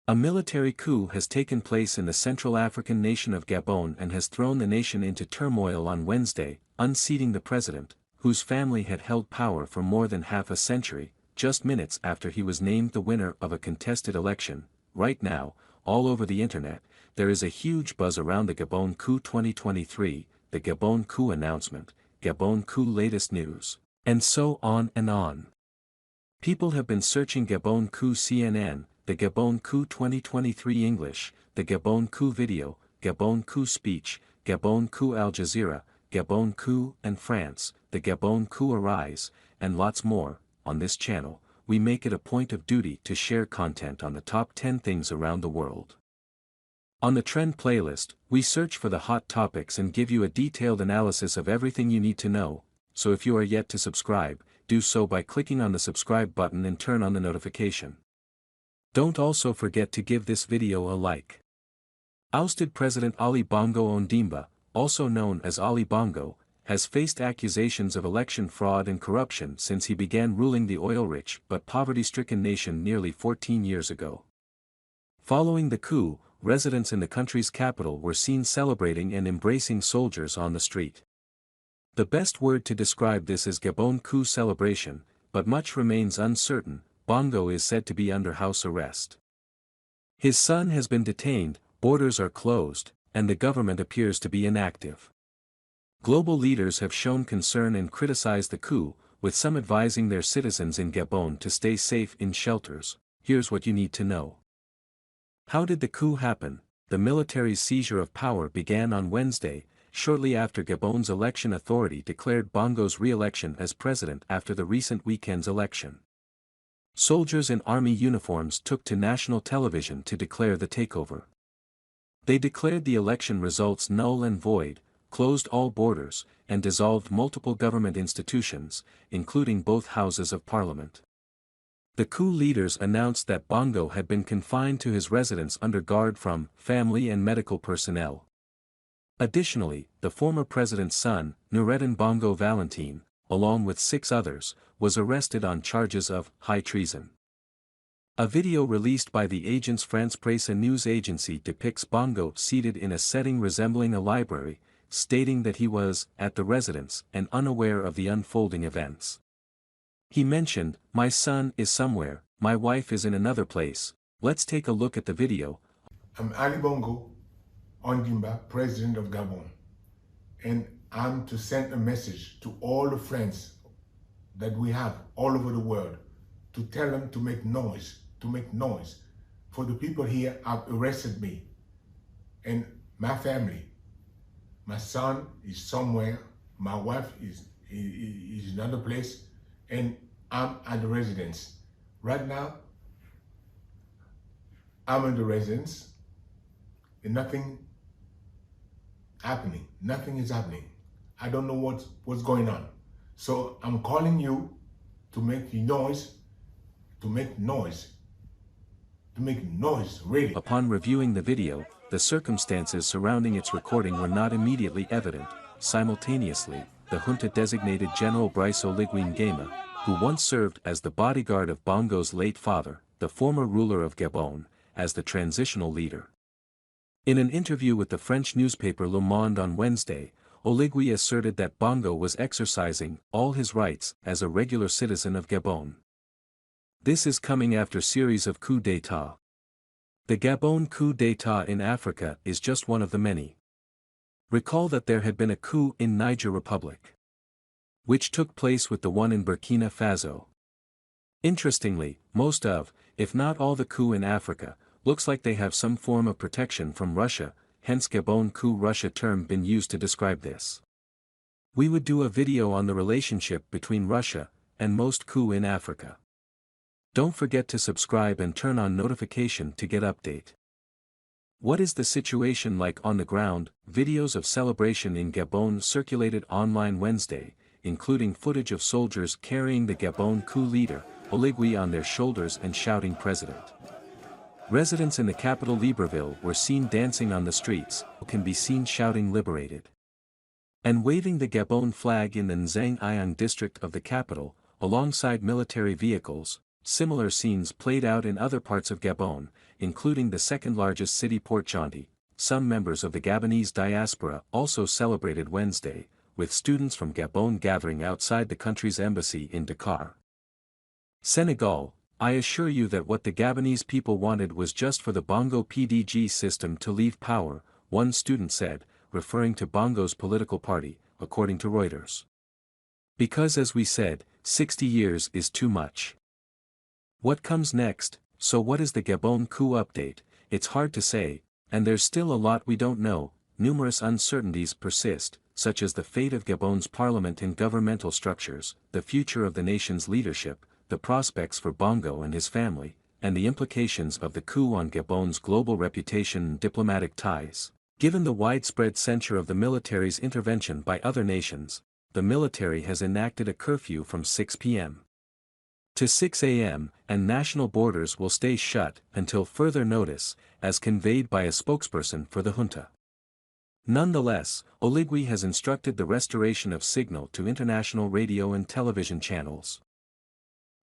A military coup has taken place in the Central African nation of Gabon and has thrown the nation into turmoil on Wednesday, unseating the president, whose family had held power for more than half a century, just minutes after he was named the winner of a contested election. Right now, all over the internet, there is a huge buzz around the Gabon coup 2023, the Gabon coup announcement, Gabon coup latest news, and so on and on. People have been searching Gabon coup CNN, the Gabon coup 2023 English, the Gabon coup video, Gabon coup speech, Gabon coup Aljazeera, Gabon coup and France, the Gabon coup arise, and lots more. On this channel, we make it a point of duty to share content on the top 10 things around the world. On the trend playlist, we search for the hot topics and give you a detailed analysis of everything you need to know, so if you are yet to subscribe, do so by clicking on the subscribe button and turn on the notification. Don't also forget to give this video a like. Ousted President Ali Bongo Ondimba, also known as Ali Bongo, has faced accusations of election fraud and corruption since he began ruling the oil-rich but poverty-stricken nation nearly 14 years ago. Following the coup, residents in the country's capital were seen celebrating and embracing soldiers on the street. The best word to describe this is Gabon coup celebration, but much remains uncertain. Bongo is said to be under house arrest. His son has been detained, borders are closed, and the government appears to be inactive. Global leaders have shown concern and criticized the coup, with some advising their citizens in Gabon to stay safe in shelters. Here's what you need to know. How did the coup happen? The military's seizure of power began on Wednesday, shortly after Gabon's election authority declared Bongo's re-election as president after the recent weekend's election. Soldiers in army uniforms took to national television to declare the takeover. They declared the election results null and void, closed all borders, and dissolved multiple government institutions, including both houses of parliament. The coup leaders announced that Bongo had been confined to his residence under guard from family and medical personnel. Additionally, the former president's son, Noureddin Bongo Valentine, along with 6 others, was arrested on charges of high treason. A video released by the Agence France-Presse news agency depicts Bongo seated in a setting resembling a library, stating that he was at the residence and unaware of the unfolding events. He mentioned, "My son is somewhere, my wife is in another place." Let's take a look at the video. I'm Ali Bongo, Ondimba, President of Gabon, and I'm to send a message to all the friends that we have all over the world to tell them to make noise, For the people here have arrested me and my family. My son is somewhere, my wife is in another place, and I'm at the residence. Right now, I'm in the residence and nothing is happening. I don't know what's going on. So I'm calling you to make noise, really. Upon reviewing the video, the circumstances surrounding its recording were not immediately evident. Simultaneously, the junta designated General Brice Oligui Nguema, who once served as the bodyguard of Bongo's late father, the former ruler of Gabon, as the transitional leader. In an interview with the French newspaper Le Monde on Wednesday, Oligui asserted that Bongo was exercising all his rights as a regular citizen of Gabon. This is coming after series of coups d'état. The Gabon coup d'état in Africa is just one of the many. Recall that there had been a coup in Niger Republic, which took place with the one in Burkina Faso. Interestingly, most of, if not all the coups in Africa, looks like they have some form of protection from Russia, hence Gabon coup Russia term been used to describe this. We would do a video on the relationship between Russia and most coups in Africa. Don't forget to subscribe and turn on notification to get update. What is the situation like on the ground? Videos of celebration in Gabon circulated online Wednesday, including footage of soldiers carrying the Gabon coup leader, Oligui, on their shoulders and shouting "President." Residents in the capital Libreville were seen dancing on the streets, can be seen shouting "Liberated" and waving the Gabon flag in the Nzang Ayang district of the capital, alongside military vehicles. Similar scenes played out in other parts of Gabon, including the second-largest city Port-Gentil. Some members of the Gabonese diaspora also celebrated Wednesday, with students from Gabon gathering outside the country's embassy in Dakar. Senegal, I assure you that what the Gabonese people wanted was just for the Bongo PDG system to leave power, one student said, referring to Bongo's political party, according to Reuters. Because as we said, 60 years is too much. What comes next? So what is the Gabon coup update? It's hard to say, and there's still a lot we don't know. Numerous uncertainties persist, such as the fate of Gabon's parliament and governmental structures, the future of the nation's leadership, the prospects for Bongo and his family, and the implications of the coup on Gabon's global reputation and diplomatic ties. Given the widespread censure of the military's intervention by other nations, the military has enacted a curfew from 6 p.m. to 6 a.m., and national borders will stay shut until further notice, as conveyed by a spokesperson for the junta. Nonetheless, Oligui has instructed the restoration of signal to international radio and television channels.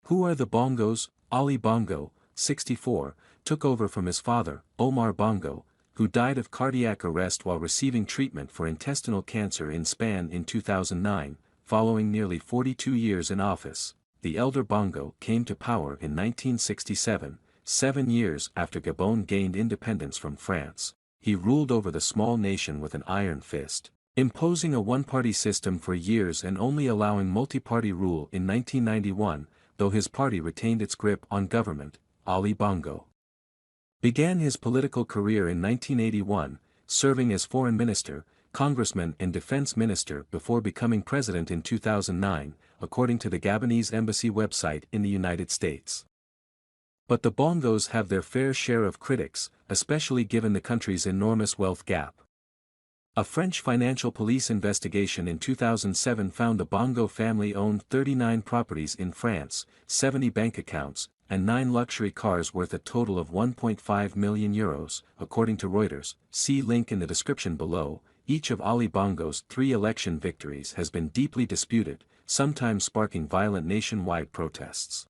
Who are the Bongos? Ali Bongo, 64, took over from his father, Omar Bongo, who died of cardiac arrest while receiving treatment for intestinal cancer in Spain in 2009, following nearly 42 years in office. The elder Bongo came to power in 1967, 7 years after Gabon gained independence from France. He ruled over the small nation with an iron fist, imposing a one-party system for years and only allowing multi-party rule in 1991, though his party retained its grip on government. Ali Bongo began his political career in 1981, serving as foreign minister, congressman and defense minister before becoming president in 2009, according to the Gabonese embassy website in the United States. But the Bongos have their fair share of critics, especially given the country's enormous wealth gap. A French financial police investigation in 2007 found the Bongo family owned 39 properties in France, 70 bank accounts, and 9 luxury cars worth a total of €1.5 million, according to Reuters. See link in the description below. Each of Ali Bongo's 3 election victories has been deeply disputed, sometimes sparking violent nationwide protests.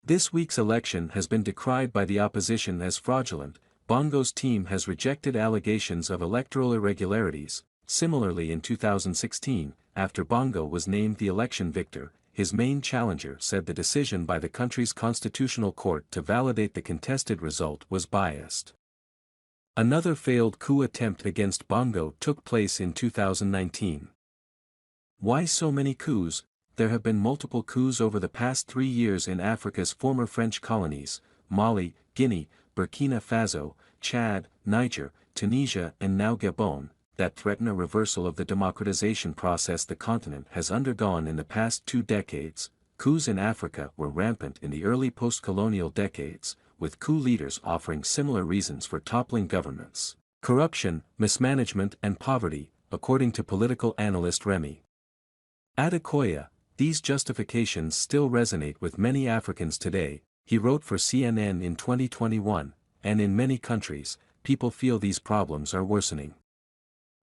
This week's election has been decried by the opposition as fraudulent. Bongo's team has rejected allegations of electoral irregularities. Similarly, in 2016, after Bongo was named the election victor, his main challenger said the decision by the country's constitutional court to validate the contested result was biased. Another failed coup attempt against Bongo took place in 2019. Why so many coups? There have been multiple coups over the past 3 years in Africa's former French colonies, Mali, Guinea, Burkina Faso, Chad, Niger, Tunisia and now Gabon, that threaten a reversal of the democratization process the continent has undergone in the past 2 decades. Coups in Africa were rampant in the early post-colonial decades, with coup leaders offering similar reasons for toppling governments: corruption, mismanagement and poverty, according to political analyst Remy Adekoya. These justifications still resonate with many Africans today, he wrote for CNN in 2021, and in many countries, people feel these problems are worsening.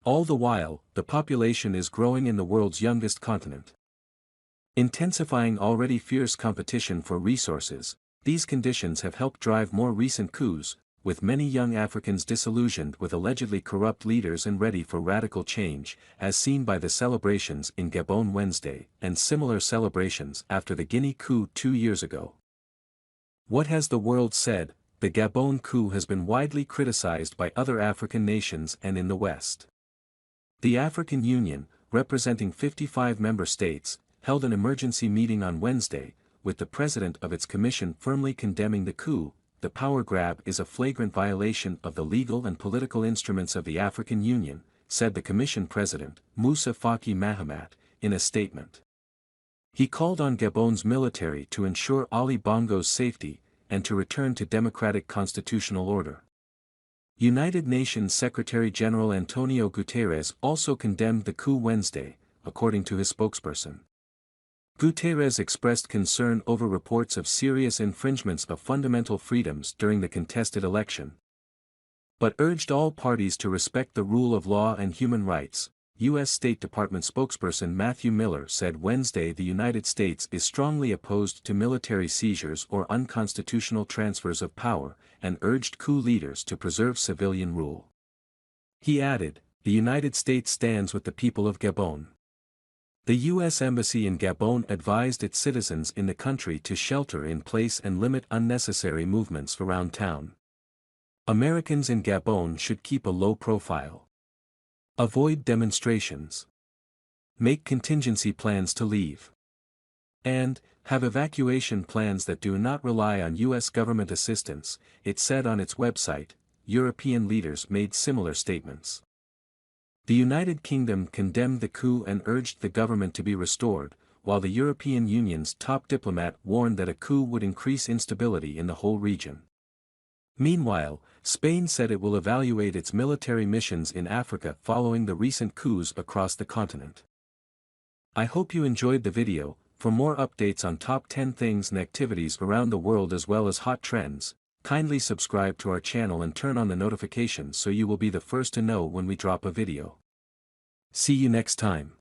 All the while, the population is growing in the world's youngest continent, intensifying already fierce competition for resources. These conditions have helped drive more recent coups, with many young Africans disillusioned with allegedly corrupt leaders and ready for radical change, as seen by the celebrations in Gabon Wednesday, and similar celebrations after the Guinea coup 2 years ago. What has the world said? The Gabon coup has been widely criticized by other African nations and in the West. The African Union, representing 55 member states, held an emergency meeting on Wednesday, with the president of its commission firmly condemning the coup. The power grab is a flagrant violation of the legal and political instruments of the African Union, said the Commission President, Moussa Faki Mahamat, in a statement. He called on Gabon's military to ensure Ali Bongo's safety, and to return to democratic constitutional order. United Nations Secretary-General Antonio Guterres also condemned the coup Wednesday, according to his spokesperson. Guterres expressed concern over reports of serious infringements of fundamental freedoms during the contested election, but urged all parties to respect the rule of law and human rights. U.S. State Department spokesperson Matthew Miller said Wednesday the United States is strongly opposed to military seizures or unconstitutional transfers of power, and urged coup leaders to preserve civilian rule. He added, "The United States stands with the people of Gabon." The U.S. Embassy in Gabon advised its citizens in the country to shelter in place and limit unnecessary movements around town. Americans in Gabon should keep a low profile. Avoid demonstrations. Make contingency plans to leave. And, have evacuation plans that do not rely on U.S. government assistance, it said on its website. European leaders made similar statements. The United Kingdom condemned the coup and urged the government to be restored, while the European Union's top diplomat warned that a coup would increase instability in the whole region. Meanwhile, Spain said it will evaluate its military missions in Africa following the recent coups across the continent. I hope you enjoyed the video. For more updates on top 10 things and activities around the world as well as hot trends, kindly subscribe to our channel and turn on the notifications so you will be the first to know when we drop a video. See you next time.